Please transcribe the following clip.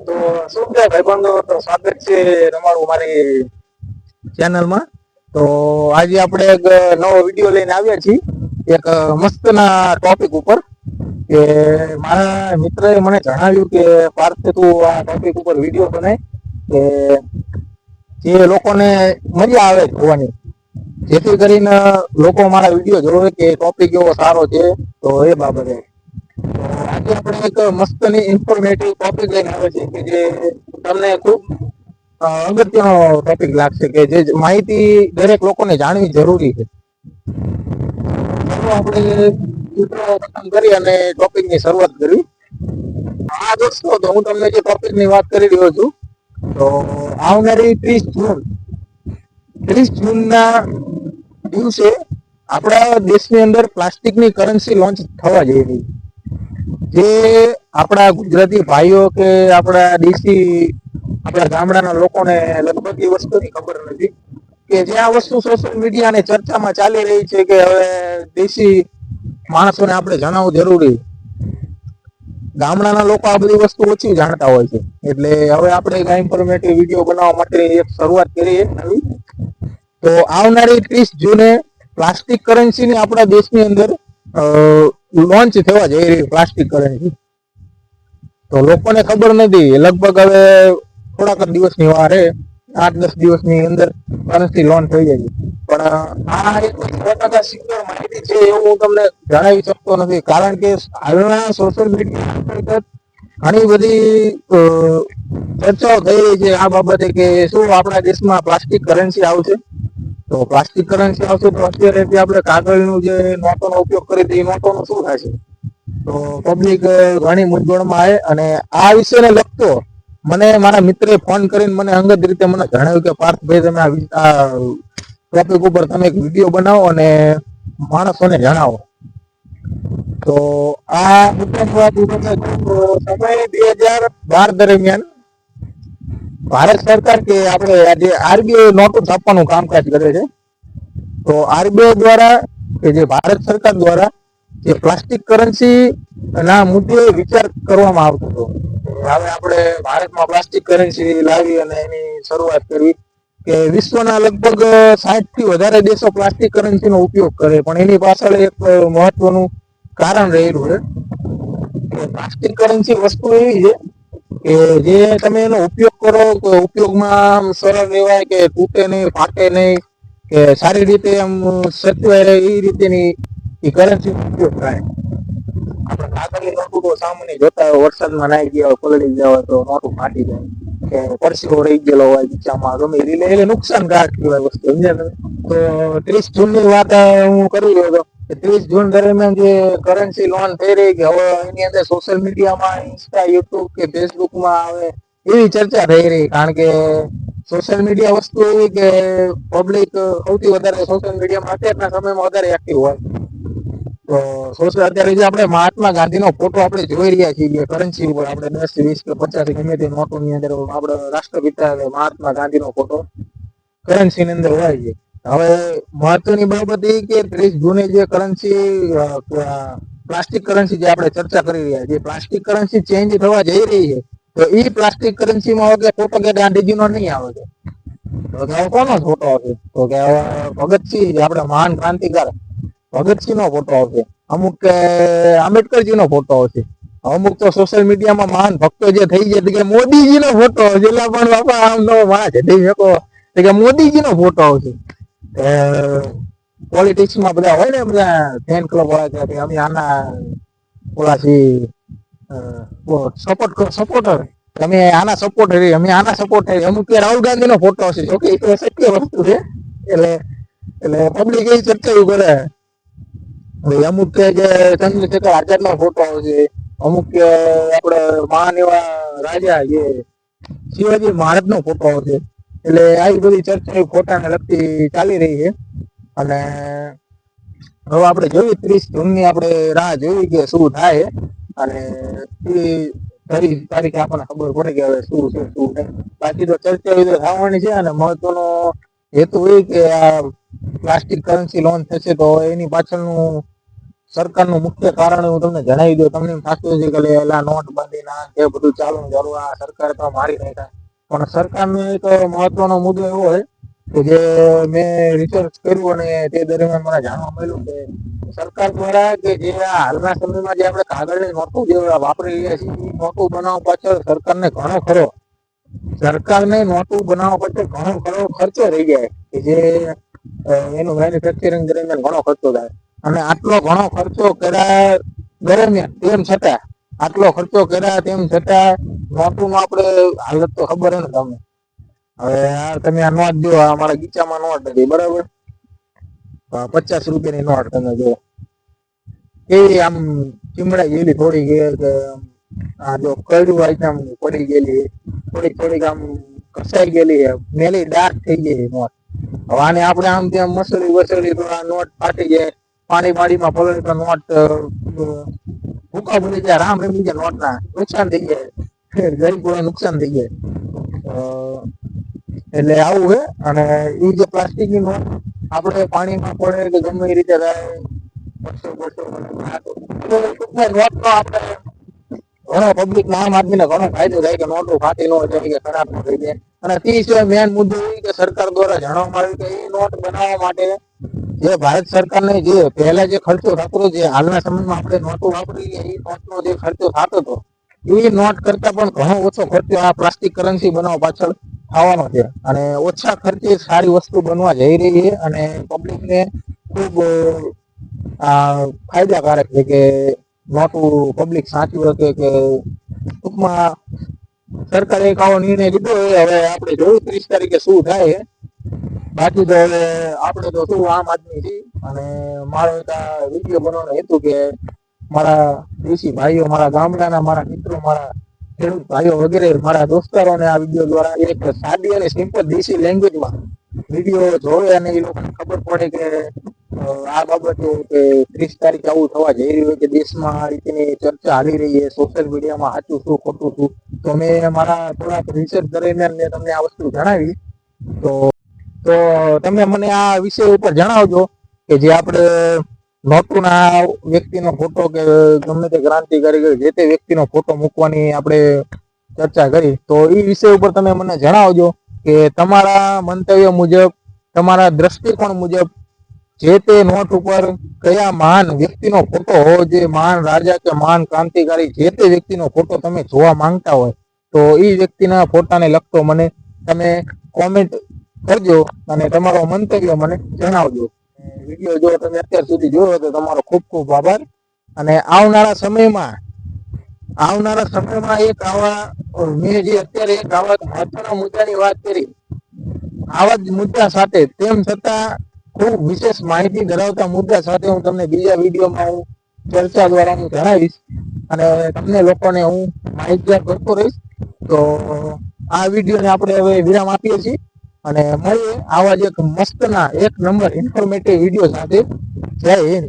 તો શું કે ભાઈબંધો, તો સ્વાગત છે તમારું મારી ચેનલમાં. તો આજે આપણે એક નવો વિડીયો લઈને આવ્યા છીએ એક મસ્તના ટોપિક ઉપર. કે મારા મિત્રએ મને જણાવ્યું કે પાર્થ, તું આ ટોપિક ઉપર વિડીયો બનાય કે જે લોકોને મજા આવે જોવાની, જેથી કરીને લોકો મારા વિડીયો જોવે કે ટોપિક એવો સારો છે. તો એ બાબતે આજે આપણે એક મસ્તની ઇન્ફોર્મેટિવ ટોપિક લઈને આવે છે કે જે તમને ખૂબ અગત્યનો ટોપિક લાગશે, કે જે માહિતી દરેક લોકોને જાણવી જરૂરી છે. ચાલો આપણે સૂત્રો ખતમ કરી અને ટોપિકની શરૂઆત કરી. હા દોસ્તો, તો હું તમને જે ટોપિકની વાત કરી રહ્યો છું, તો આવનારી 30 જૂનના દિવસે આપણા દેશની અંદર પ્લાસ્ટિકની કરન્સી લોન્ચ થવા જઈ રહી છે. જે આપણા ગુજરાતી ભાઈઓ કે આપણા દેશી આપણા ગામડાના લોકોને લગભગ એ વસ્તુની ખબર નથી કે જે આ વસ્તુ સોશિયલ મીડિયા અને ચર્ચામાં ચાલી રહી છે કે હવે દેશી માણસોને આપણે જણાવવું જરૂરી. ગામડાના લોકો આ બધી વસ્તુ ઓછી જાણતા હોય છે, એટલે હવે આપણે એક ઇન્ફોર્મેટિવ વિડીયો બનાવવા માટે એક શરૂઆત કરીએ નવી. તો આવનારી 30 જૂને પ્લાસ્ટિક કરન્સીની આપણા દેશની અંદર લોન્ચ થવા જઈ રહી પ્લાસ્ટિક કરન્સી. તો લોકોને ખબર નથી, લગભગ હવે થોડાક દિવસની વાર 8-10 દિવસની અંદર કરન્સી લોન્ચ થઈ જાય છે. પણ આ એક 100% સિક્યોર માહિતી છે એવું હું તમને જણાવી શકતો નથી, કારણ કે હાલના સોશિયલ મીડિયા અંતર્ગત ઘણી બધી ચર્ચાઓ થઈ રહી છે આ બાબતે કે શું આપણા દેશમાં પ્લાસ્ટિક કરન્સી આવશે. તો પ્લાસ્ટિક કરન્સી આવશે તો અત્યારે આપણે કાગળનું જે નોટોનો ઉપયોગ કરી એ નોટોનું શું થશે. તો પબ્લિક ઘણી મૂંઝવણમાં આવે, અને આ વિષયને લગતો મને મારા મિત્રે ફોન કરીને મને અંગત રીતે મને જણાવ્યું કે પાર્થભાઈ, તમે આ ટોપિક ઉપર તમે એક વિડીયો બનાવો અને માણસોને જણાવો. તો આ સમય 2012 દરમિયાન ભારત સરકાર કે આપણે આજે આરબીઆઈ નોટો છાપવાનું કામકાજ કરે છે. તો આરબીઆઈ દ્વારા કે જે ભારત સરકાર દ્વારા જે પ્લાસ્ટિક કરન્સી ના મુદ્દે વિચાર કરવામાં આવતો હતો. હવે આપણે ભારતમાં પ્લાસ્ટિક કરન્સી લાવી અને એની શરૂઆત કરવી કે વિશ્વના લગભગ 60 થી વધારે દેશો પ્લાસ્ટિક કરન્સીનો ઉપયોગ કરે, પણ એની પાછળ એક મહત્વનું કારણ રહેલું છે કે પ્લાસ્ટિક કરન્સી વસ્તુ એવી છે કે જે તમે એનો ઉપયોગ કરો તો ઉપયોગમાં સરળ રહેવાય, કે તૂટે નહીં, ફાટે નહીં, કે સારી રીતે આમ સચવાય રહે એ રીતેની એ કરન્સી ઉપયોગ થાય. આપણે કાગળની નોટો તો સામાન્ય જોતા હોય, વરસાદમાં નાઈ ગયા હોય, પલળી ગયા હોય તો નોટું ફાટી જાય, કે પરસેવો રહી ગયેલો હોય બીચામાં, ગમે એટલે નુકસાનકારક કહેવાય વસ્તુ. સમજ્યા તમે? તો 30 જૂનની વાત હું કરી રહ્યો હતો. 30 જૂન દરમિયાન જે કરન્સી લોન્ચ થઈ રહી કે હવે એની અંદર સોશિયલ મીડિયામાં, ઇન્સ્ટા, યુટ્યુબ કે ફેસબુકમાં આવે એવી ચર્ચા થઈ રહી, કારણ કે સોશિયલ મીડિયા વસ્તુ એવી કે પબ્લિક સૌથી વધારે સોશિયલ મીડિયામાં અત્યારના સમયમાં વધારે એક્ટિવ હોય. તો અત્યારે જે આપણે મહાત્મા ગાંધીનો ફોટો આપણે જોઈ રહ્યા છીએ કરન્સી ઉપર, આપણે 10, 20 કે 50 ગમે તે નોટોની અંદર આપણે રાષ્ટ્રપિતા મહાત્મા ગાંધીનો ફોટો કરન્સીની અંદર હોય છે. હવે મહત્વની બાબત એ કે 30 જૂને જે કરન્સી પ્લાસ્ટિક કરન્સી જે આપણે ચર્ચા કરી રહ્યા છીએ, પ્લાસ્ટિક કરન્સી ચેન્જ થવા જઈ રહી છે. તો એ પ્લાસ્ટિક કરન્સીમાં હવે ફોટો કે ગાંધીજીનો નહીં આવે છે. તો કોનો ફોટો આવશે? તો કે ભગતસિંહ, આપણે મહાન ક્રાંતિકાર ભગતસિંહ નો ફોટો આવશે. અમુક આંબેડકરજી નો ફોટો આવશે. અમુક તો સોશિયલ મીડિયામાં મહાન ભક્તો જે થઈ જાય કે મોદીજી નો ફોટો આવશે. એટલે પણ બાપા આમ નો વાંચ કે મોદીજી નો ફોટો આવશે. પોલિટિક્સમાં બધા હોય ને, બધા ફેન ક્લબ વાળા છે, અમે આના ઓલા છીએ સપોર્ટર, તમે આના સપોર્ટ કરી, અમે આના સપોર્ટ કરી. અમુક કે રાહુલ ગાંધી નો ફોટો હશે. જોકે એ તો શક્ય વસ્તુ છે, એટલે પબ્લિક એ ચર્ચા કરે. અમુક કે ચંદ્રશેખર આઝાદ નો ફોટો આવશે. અમુક કે આપણે મહાન એવા રાજા જે શિવાજી મહારાજ નો ફોટો આવશે. એટલે આવી બધી ચર્ચા ફોટાને લગતી ચાલી રહી છે. અને હવે આપણે જોયું 30 જૂનની આપણે રાહ જોઈ કે શું થાય, અને તારીખે આપણને ખબર પડે કે હવે શું છે શું નહીં. બાકી તો ચર્ચા થવાની છે, અને મહત્વનો હેતુ એ કે આ પ્લાસ્ટિક કરન્સી લોન્ચ થશે તો એની પાછળનું સરકારનું મુખ્ય કારણ હું તમને જણાવી દઉં. તમને એમ થતું હશે કે એલા નોટબંધીના કે બધું ચાલુ કરવા સરકારે તો મારી નાખ્યા, પણ સરકારનો એક મહત્વનો મુદ્દો એવો હોય કે જે મેં રિસર્ચ કર્યું અને તે દરમિયાન મને જાણવા મળ્યું કે સરકાર દ્વારા કે જે હાલના સમયમાં જે આપણે કાગળની નોટો જે વાપરી રહ્યા છીએ એ નોટો બનાવવા પાછળ સરકારને નોટો બનાવવા પાછળ ઘણો ખરો ખર્ચો થઈ જાય કે જે એનું મેન્યુફેક્ચરિંગ દરમિયાન ઘણો ખર્ચો થાય. અને આટલો ઘણો ખર્ચો કર્યા દરમિયાન નોટોમાં આપણે હાલત તો ખબર હે ને તમને. હવે તમે આ નોટ જો, અમારા ગીચામાં નોટ હતી બરાબર, 50 રૂપિયાની નોટ તમે જો કેવી આમ ચીમડાઈ ગયેલી, થોડી કે આ જો કડું આમ પડી ગયેલી, થોડીક આમ કસાઈ ગયેલી, મેલી ડાર્ક થઈ ગઈ નોટ. હવે આને આપણે આમ ત્યાં મસળી તો આ નોટ ફાટી જાય, પાણીમાં પલળી તો નોટ ભૂકા ભરી જાય, રામ રમી જાય, નોટના નુકસાન થઈ જાય, ગરીબોને નુકસાન થઈ જાય. એટલે આવું છે. અને એ જે પ્લાસ્ટિકની નોટ આપણે પાણીમાં પડે કે ગમે એ રીતે થાય, નોટનો આપણે ઘણો પબ્લિક આમ આદમીને ઘણો ફાયદો થાય કે નોટો ફાટી ન જાય કે ખરાબ ન થઈ જાય. અને તે સિવાય મેન મુદ્દો એ કે સરકાર દ્વારા જણાવવામાં આવ્યું કે એ નોટ બનાવવા માટે જે ભારત સરકારને જે પહેલા જે ખર્ચો થતો, જે હાલના સમયમાં આપણે નોટો વાપરી એ નોટનો જે ખર્ચો થતો હતો એ નોટ કરતા પણ ઘણો ઓછો ખર્ચો આ પ્લાસ્ટિક કરન્સી બનાવવા પાછળ થવાનો છે. અને ઓછા ખર્ચે સારી વસ્તુ બનવા જઈ રહી છે અને પબ્લિકને ખૂબ ફાયદાકારક છે કે નોટું પબ્લિક સાચવી શકે. કે ટૂંકમાં સરકારે એક આવો નિર્ણય લીધો. હવે આપણે જોયું 30 તારીખે શું થાય. બાકી તો હવે આપણે તો શું આમ આદમી છીએ, અને મારો એક આ વિડીયો બનાવવાનો હેતુ કે મારા દેશી ભાઈઓ, મારા ગામડાના મારા મિત્રો, મારા ખેડૂત ભાઈઓ વગેરે મારા દોસ્તારોને આ વિડીયો દ્વારા એક સાદી અને સિમ્પલ દેશી લેંગ્વેજમાં વિડીયો જોવે અને એ લોકોને ખબર પડે કે આ બાબતો કે 30 તારીખે આવું થવા જઈ રહ્યું કે દેશમાં આ રીતની ચર્ચા હાલી રહી છે સોશિયલ મીડિયામાં, સાચું શું ખોટું શું. તો મેં મારા થોડાક રિસર્ચ દરમિયાન મેં તમને આ વસ્તુ જણાવી. તો તમે મને આ વિષય ઉપર જણાવજો કે જે આપણે નોટોના વ્યક્તિનો ફોટો કે ગમે તે ક્રાંતિકારી જે તે વ્યક્તિનો ફોટો મૂકવાની આપણે ચર્ચા કરી, તો એ વિષય ઉપર તમે મને જણાવજો કે તમારા મંતવ્ય મુજબ, તમારા દ્રષ્ટિકોણ મુજબ જે તે નોટ ઉપર કયા મહાન વ્યક્તિનો ફોટો હોવો જોઈએ, મહાન રાજા કે મહાન ક્રાંતિકારી જે તે વ્યક્તિનો ફોટો તમે જોવા માંગતા હોય તો એ વ્યક્તિના ફોટાને લગતો મને તમે કોમેન્ટ કરજો અને તમારો મંતવ્ય મને જણાવજો. વિડીયો જો તમે અત્યાર સુધી જોયો તો તમારો ખૂબ ખૂબ આભાર. અને આવનારા સમયમાં એક આવા મેં જે અત્યારે એક આવા મહત્વના મુદ્દાની વાત કરી, આવા જ મુદ્દા સાથે તેમ છતાં ખૂબ વિશેષ માહિતી ધરાવતા મુદ્દા સાથે હું તમને બીજા વિડીયોમાં હું ચર્ચા દ્વારા હું જણાવીશ અને તમને લોકોને હું માહિતગાર કરતો રહીશ. તો આ વિડીયોને આપણે હવે વિરામ આપીએ છીએ અને મળીએ આવા જ એક મસ્તના એક નંબર ઇન્ફોર્મેટિવ વિડીયો સાથે. જય હિન્દ.